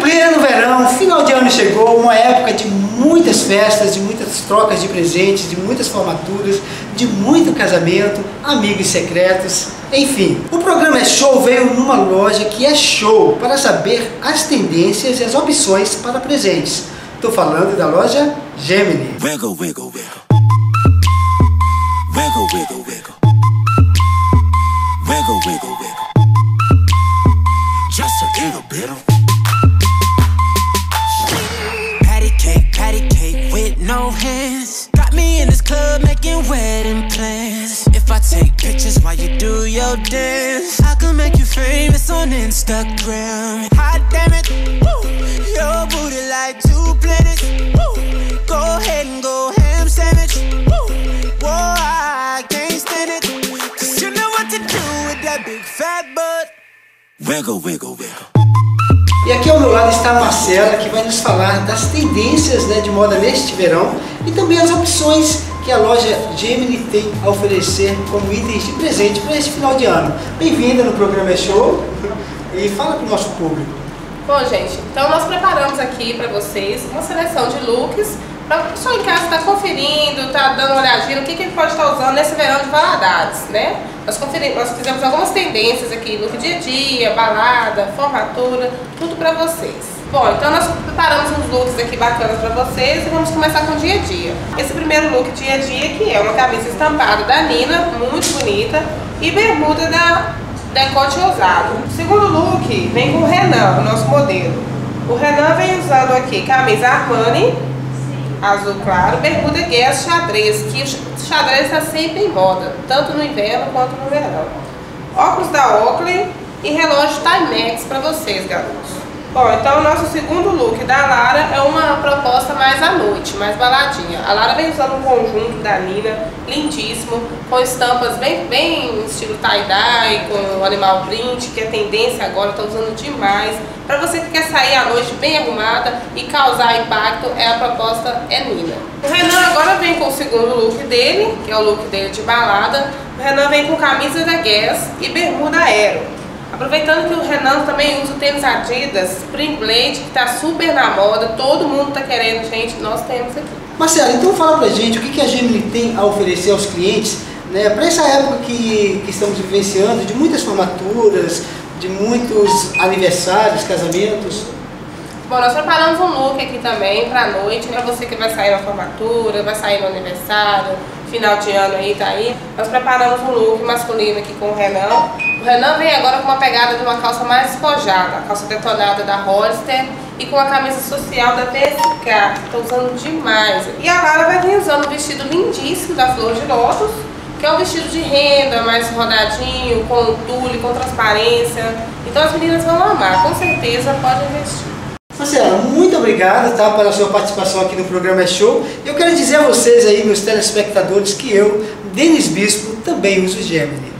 pleno verão, final de ano chegou, uma época de muitas festas, de muitas trocas de presentes, de muitas formaturas, de muito casamento, amigos secretos, enfim. O programa É Show veio numa loja que é show para saber as tendências e as opções para presentes. Estou falando da loja Gemini. Wiggle, wiggle, wiggle. Wiggle, wiggle, wiggle. Wiggle, wiggle, wiggle. Just a little bit of patty cake with no hands. Got me in this club making wedding plans. If I take pictures while you do your dance, I can make you famous on Instagram. Hot damn it, woo. Your booty like 2 planets. Woo. Go ahead and go ham sandwich. Woo. Whoa, I can't stand it, 'cause you know what to do with that big fat butt. Wiggle, wiggle, wiggle. E aqui ao meu lado está a Marcela, que vai nos falar das tendências, de moda neste verão e também as opções que a loja Gemini tem a oferecer como itens de presente para este final de ano. Bem-vinda no programa É Show e fala para o nosso público. Bom, gente, então nós preparamos aqui para vocês uma seleção de looks para o pessoal em casa estar conferindo, dando uma olhadinha no que ele pode estar usando nesse verão de Valadares, né? Nós fizemos algumas tendências aqui, look dia a dia, balada, formatura, tudo para vocês. Bom, então nós preparamos uns looks aqui bacanas para vocês e vamos começar com o dia a dia. Esse primeiro look dia a dia que é uma camisa estampada da Nina, muito bonita, e bermuda da decote ousado. O segundo look vem com o Renan, o nosso modelo. O Renan vem usando aqui camisa Armani, azul claro, bermuda Guess xadrez, que o xadrez está sempre em moda, tanto no inverno quanto no verão. Óculos da Oakley e relógio Timex para vocês, garotos. Bom, então o nosso segundo look da Lara é uma proposta mais à noite, mais baladinha. A Lara vem usando um conjunto da Nina, lindíssimo, com estampas bem estilo tie-dye, com animal print, que é tendência agora, tá usando demais. Para você que quer sair à noite bem arrumada e causar impacto, a proposta é Nina. O Renan agora vem com o segundo look dele, que é o look dele de balada. O Renan vem com camisa da Guess e bermuda Aero. Aproveitando que o Renan também usa o tênis Adidas Spring Blade, que está super na moda, todo mundo está querendo, gente, nós temos aqui. Marcela, então fala pra gente o que a Gemini tem a oferecer aos clientes, para essa época que estamos vivenciando, de muitas formaturas, de muitos aniversários, casamentos. Bom, nós preparamos um look aqui também pra noite, para você que vai sair na formatura, vai sair no aniversário, final de ano aí, tá aí. Nós preparamos um look masculino aqui com o Renan. O Renan vem agora com uma pegada de uma calça mais despojada, a calça detonada da Hollister e com a camisa social da TSK, que tá usando demais. E a Lara vai vir usando um vestido lindíssimo da Flor de Lótus, que é um vestido de renda, mais rodadinho, com tule, com transparência. Então as meninas vão amar, com certeza podem investir. Marcela, muito obrigado pela sua participação aqui no programa É Show. Eu quero dizer a vocês aí, meus telespectadores, que eu, Denis Bispo, também uso Gemini.